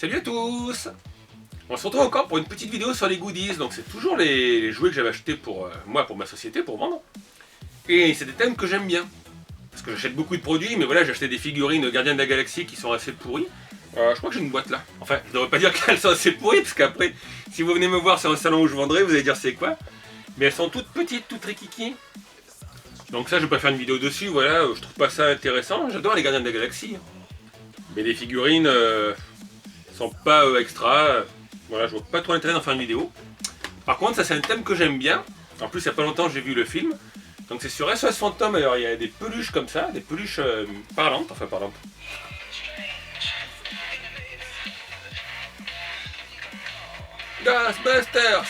Salut à tous. On se retrouve encore pour une petite vidéo sur les goodies. Donc c'est toujours les jouets que j'avais achetés pour moi, pour ma société, pour vendre. Et c'est des thèmes que j'aime bien. Parce que j'achète beaucoup de produits, mais voilà, j'ai acheté des figurines Gardiens de la Galaxie qui sont assez pourries. Je crois que j'ai une boîte là. Enfin, je devrais pas dire qu'elles sont assez pourries, parce qu'après, si vous venez me voir sur un salon où je vendrai, vous allez dire c'est quoi. Mais elles sont toutes petites, toutes rikiki. Donc ça, je vais pas faire une vidéo dessus, voilà, je trouve pas ça intéressant. J'adore les Gardiens de la Galaxie. Mais les figurines sont pas extra. Voilà, je vois pas trop l'intérêt d'en faire une vidéo. Par contre, ça c'est un thème que j'aime bien. En plus, il y a pas longtemps, j'ai vu le film. Donc c'est sur SOS Fantôme, alors il y a des peluches comme ça, des peluches parlantes, enfin parlantes. Ghostbusters.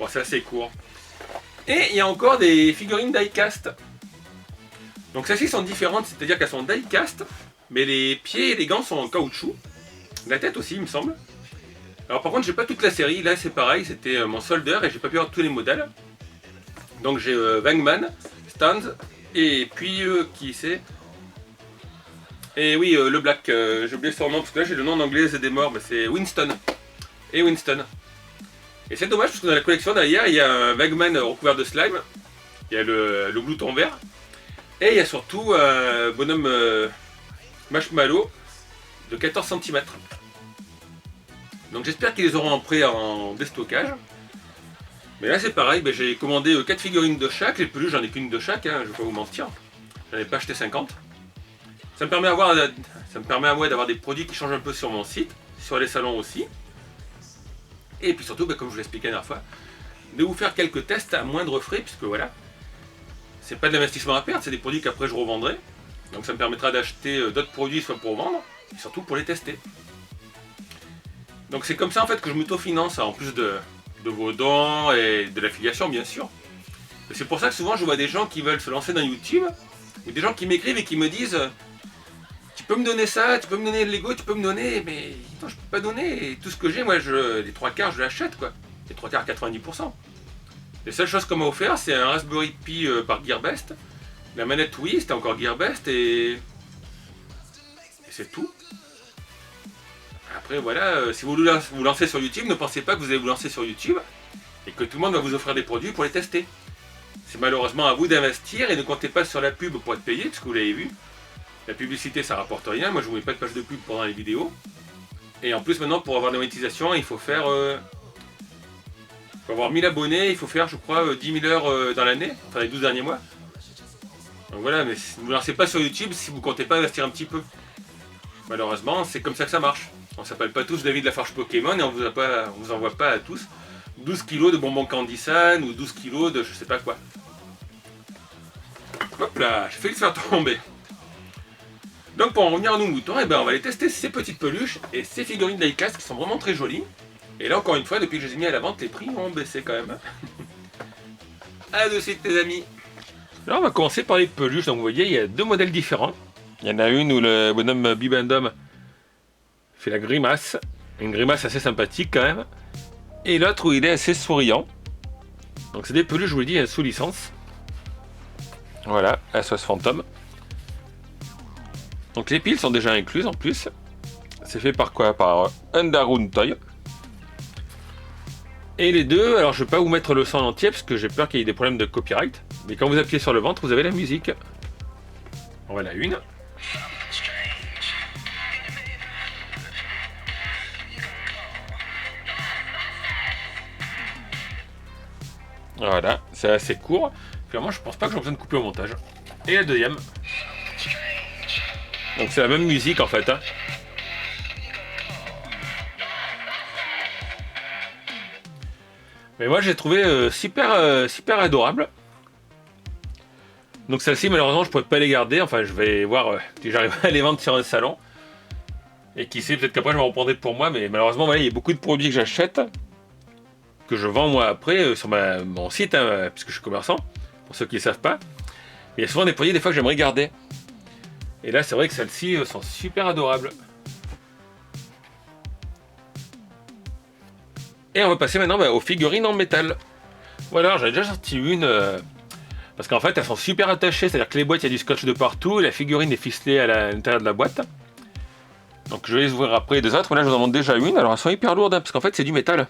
Bon, c'est assez court. Et il y a encore des figurines die-cast. Donc celles-ci sont différentes, c'est-à-dire qu'elles sont die-cast, mais les pieds et les gants sont en caoutchouc. La tête aussi, il me semble. Alors par contre, j'ai pas toute la série, là c'est pareil, c'était mon solder et j'ai pas pu avoir tous les modèles. Donc j'ai Wangman, Stans, et puis qui c'est? Et oui, le Black, j'ai oublié son nom parce que là j'ai le nom en anglais, c'est des morts, mais c'est Winston. Et Winston. Et c'est dommage parce que dans la collection derrière, il y a un Wangman recouvert de slime, il y a le glouton vert, et il y a surtout un bonhomme marshmallow de 14 cm. Donc j'espère qu'ils les auront en prêt en déstockage. Mais là c'est pareil, j'ai commandé 4 figurines de chaque, les peluches j'en ai qu'une de chaque, je vais pas vous mentir. J'en ai pas acheté 50. Ça me permet à moi d'avoir des produits qui changent un peu sur mon site, sur les salons aussi. Et puis surtout, comme je vous l'expliquais la dernière fois, de vous faire quelques tests à moindre frais, puisque voilà, c'est pas de l'investissement à perdre, c'est des produits qu'après je revendrai. Donc ça me permettra d'acheter d'autres produits, soit pour vendre, et surtout pour les tester. Donc c'est comme ça en fait que je m'autofinance, en plus de vos dons et de l'affiliation bien sûr. C'est pour ça que souvent je vois des gens qui veulent se lancer dans YouTube, ou des gens qui m'écrivent et qui me disent tu peux me donner ça, tu peux me donner le Lego, tu peux me donner, mais non, je peux pas donner, et tout ce que j'ai, moi les 3/4 je l'achète quoi, les 3/4 90%. Les seules choses qu'on m'a offert c'est un Raspberry Pi par Gearbest, la manette oui c'était encore Gearbest et c'est tout. Après voilà, si vous vous lancez sur YouTube, ne pensez pas que vous allez vous lancer sur YouTube et que tout le monde va vous offrir des produits pour les tester. C'est malheureusement à vous d'investir et ne comptez pas sur la pub pour être payé, parce que vous l'avez vu. La publicité ça rapporte rien, moi je vous mets pas de page de pub pendant les vidéos. Et en plus maintenant pour avoir de la monétisation il faut faire... pour avoir 1000 abonnés, il faut faire je crois 10 000 heures dans l'année, enfin les 12 derniers mois. Donc voilà, mais ne vous lancez pas sur YouTube si vous comptez pas investir un petit peu. Malheureusement c'est comme ça que ça marche. On s'appelle pas tous David Lafarge Pokémon et on vous envoie pas à tous 12 kilos de bonbons Candysan ou 12 kilos de je sais pas quoi. Hop là, j'ai fait le faire tomber. Donc pour en revenir à nos moutons, on va aller tester ces petites peluches et ces figurines die-cast qui sont vraiment très jolies. Et là encore une fois, depuis que je les ai mis à la vente, les prix ont baissé quand même. A de suite les amis. Alors on va commencer par les peluches, donc vous voyez il y a deux modèles différents. Il y en a une où le bonhomme Bibendum fait la grimace, une grimace assez sympathique quand même, et l'autre où il est assez souriant. Donc c'est des peluches, je vous le dis, sous licence. Voilà, SOS Fantôme. Donc les piles sont déjà incluses en plus. C'est fait par quoi? Par Underground Toy. Et les deux, alors je vais pas vous mettre le son en entier parce que j'ai peur qu'il y ait des problèmes de copyright. Mais quand vous appuyez sur le ventre, vous avez la musique. Voilà une. Voilà, c'est assez court. Finalement, je pense pas que j'ai besoin de couper au montage. Et la deuxième. Donc c'est la même musique en fait. Mais moi j'ai trouvé super adorable. Donc celle-ci malheureusement je pourrais pas les garder. Enfin je vais voir si j'arrive à les vendre sur un salon. Et qui sait, peut-être qu'après je me reprendrai pour moi. Mais malheureusement voilà, il y a beaucoup de produits que j'achète, que je vends moi après sur mon site, puisque je suis commerçant, pour ceux qui ne savent pas. Mais il y a souvent des produits des fois que j'aimerais garder. Et là c'est vrai que celles-ci sont super adorables. Et on va passer maintenant aux figurines en métal. Voilà, j'avais déjà sorti une, parce qu'en fait elles sont super attachées, c'est-à-dire que les boîtes il y a du scotch de partout, et la figurine est ficelée à l'intérieur de la boîte. Donc je vais les ouvrir après des autres, mais là je vous en montre déjà une. Alors elles sont hyper lourdes, hein, parce qu'en fait c'est du métal.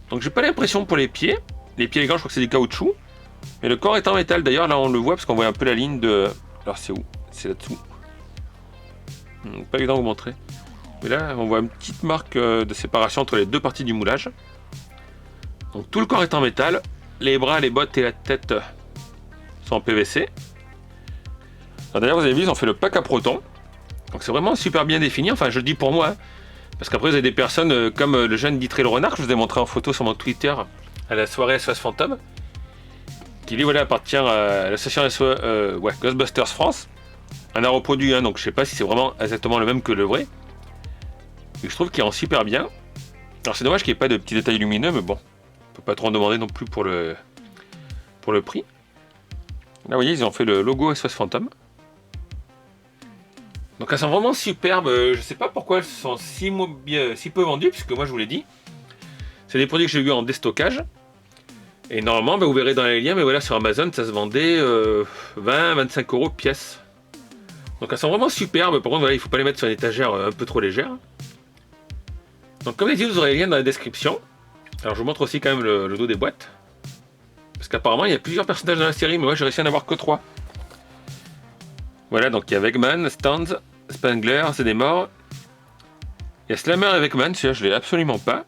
Donc j'ai pas l'impression pour les pieds. Les pieds et les gants, je crois que c'est du caoutchouc. Mais le corps est en métal, d'ailleurs là on le voit, parce qu'on voit un peu la ligne de... Alors c'est où? C'est là-dessous. Pas évident de vous montrer. Mais là on voit une petite marque de séparation entre les deux parties du moulage. Donc tout le corps est en métal. Les bras, les bottes et la tête sont en PVC. D'ailleurs vous avez vu, ils ont fait le pack à protons. Donc c'est vraiment super bien défini, enfin je le dis pour moi, hein. Parce qu'après vous avez des personnes comme le jeune Dittré le renard, que je vous ai montré en photo sur mon Twitter à la soirée SOS Fantôme, qui lui voilà appartient à l'association Ghostbusters France. Un art reproduit, hein, donc je sais pas si c'est vraiment exactement le même que le vrai. Et je trouve qu'il rend super bien. Alors c'est dommage qu'il n'y ait pas de petits détails lumineux, mais bon, on peut pas trop en demander non plus pour le prix. Là vous voyez, ils ont fait le logo SOS Fantôme. Donc elles sont vraiment superbes, je sais pas pourquoi elles sont si peu vendues, puisque moi je vous l'ai dit, c'est des produits que j'ai eu en déstockage, et normalement vous verrez dans les liens, mais voilà sur Amazon ça se vendait 20-25 € pièce. Donc elles sont vraiment superbes, par contre voilà, il faut pas les mettre sur une étagère un peu trop légère. Donc comme dit, vous aurez les liens dans la description. Alors je vous montre aussi quand même le dos des boîtes, parce qu'apparemment il y a plusieurs personnages dans la série, mais moi j'ai réussi à en avoir que 3. Voilà, donc il y a Vegman, Stanz, Spengler, Zedemore. Il y a Slammer et Vegman, celui-là je l'ai absolument pas.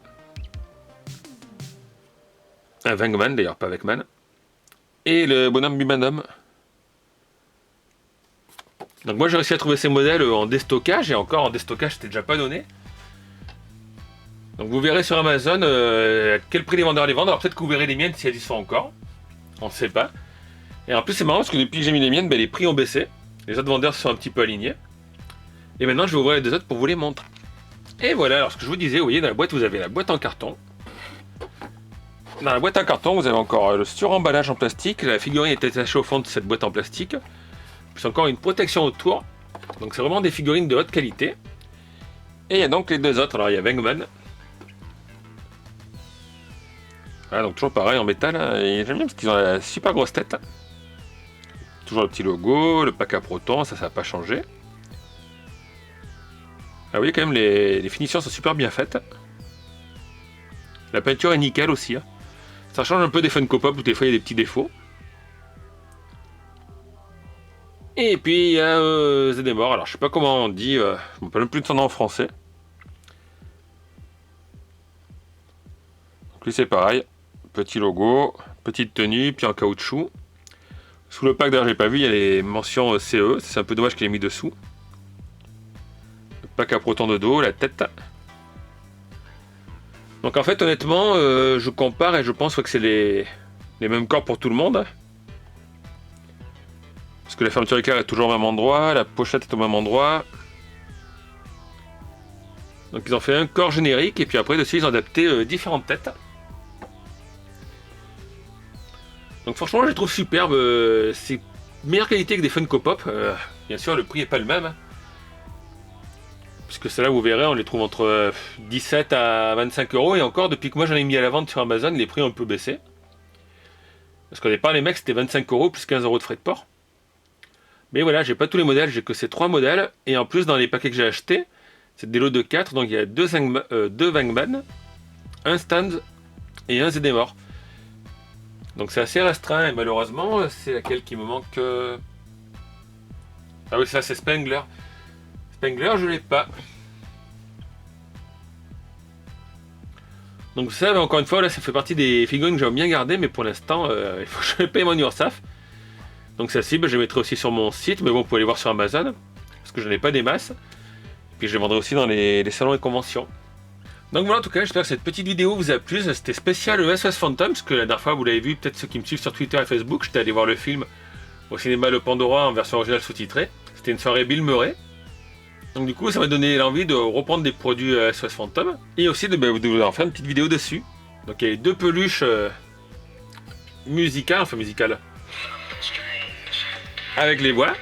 Un Vegman d'ailleurs, pas Vegman. Et le bonhomme Bimanom. Donc moi j'ai réussi à trouver ces modèles en déstockage, et encore en déstockage c'était déjà pas donné. Donc vous verrez sur Amazon à quel prix les vendeurs les vendent. Alors peut-être que vous verrez les miennes si elles y sont encore. On ne sait pas. Et en plus c'est marrant parce que depuis que j'ai mis les miennes, les prix ont baissé. Les autres vendeurs se sont un petit peu alignés. Et maintenant, je vais ouvrir les deux autres pour vous les montrer. Et voilà, alors ce que je vous disais, vous voyez, dans la boîte, vous avez la boîte en carton. Dans la boîte en carton, vous avez encore le suremballage en plastique. La figurine est attachée au fond de cette boîte en plastique. Puis encore une protection autour. Donc c'est vraiment des figurines de haute qualité. Et il y a donc les deux autres. Alors il y a Vengman. Voilà, donc toujours pareil en métal. Hein. Et j'aime bien parce qu'ils ont la super grosse tête. Toujours le petit logo, le pack à protons, ça n'a pas changé. Ah oui, quand même, les finitions sont super bien faites. La peinture est nickel aussi. Hein. Ça change un peu des Funko Pop où des fois il y a des petits défauts. Et puis il y a Zedemore, alors je sais pas comment on dit, je ne me rappelle même plus de son nom en français. Donc lui c'est pareil, petit logo, petite tenue, puis en caoutchouc. Sous le pack d'ailleurs j'ai pas vu, il y a les mentions CE, c'est un peu dommage qu'il ait mis dessous. Le pack à protons de dos, la tête. Donc en fait honnêtement je compare et je pense que c'est les mêmes corps pour tout le monde. Parce que la fermeture éclair est toujours au même endroit, la pochette est au même endroit. Donc ils ont fait un corps générique et puis après dessus ils ont adapté différentes têtes. Donc franchement je les trouve superbes, c'est meilleure qualité que des Funko Pop, bien sûr le prix n'est pas le même. Puisque ceux-là vous verrez on les trouve entre 17 à 25 € et encore depuis que moi j'en ai mis à la vente sur Amazon les prix ont un peu baissé. Parce qu'au départ les mecs c'était 25 € plus 15 € de frais de port. Mais voilà j'ai pas tous les modèles, j'ai que ces 3 modèles et en plus dans les paquets que j'ai achetés c'est des lots de 4 donc il y a 2 Vengman, un Stand et un Zedemore. Donc c'est assez restreint et malheureusement c'est laquelle qui me manque. Ah oui ça c'est Spengler. Spengler je l'ai pas. Donc ça encore une fois là ça fait partie des figurines que j'aime bien garder mais pour l'instant il faut que je paye mon URSAF. Donc celle-ci je les mettrai aussi sur mon site mais bon vous pouvez les voir sur Amazon. Parce que je n'en ai pas des masses. Puis je les vendrai aussi dans les salons et conventions. Donc voilà en tout cas j'espère que cette petite vidéo vous a plu, c'était spécial SOS Fantôme, parce que la dernière fois vous l'avez vu, peut-être ceux qui me suivent sur Twitter et Facebook, j'étais allé voir le film au cinéma Le Pandora en version originale sous-titrée, c'était une soirée Bill Murray. Donc du coup ça m'a donné l'envie de reprendre des produits SOS Fantôme, et aussi de vous en faire une petite vidéo dessus. Donc il y a les 2 peluches musicales, avec les voix,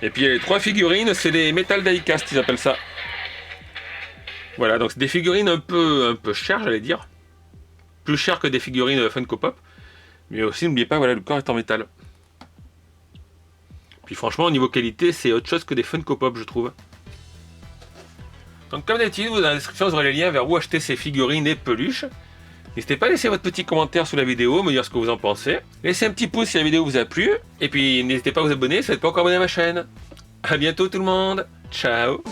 et puis il y a les 3 figurines, c'est les Metal Diecast ils appellent ça. Voilà, donc c'est des figurines un peu chères, j'allais dire. Plus chères que des figurines Funko Pop. Mais aussi, n'oubliez pas, voilà, le corps est en métal. Puis franchement, au niveau qualité, c'est autre chose que des Funko Pop, je trouve. Donc comme d'habitude, dans la description, vous aurez les liens vers où acheter ces figurines et peluches. N'hésitez pas à laisser votre petit commentaire sous la vidéo, me dire ce que vous en pensez. Laissez un petit pouce si la vidéo vous a plu. Et puis n'hésitez pas à vous abonner si vous n'êtes pas encore abonné à ma chaîne. A bientôt tout le monde. Ciao.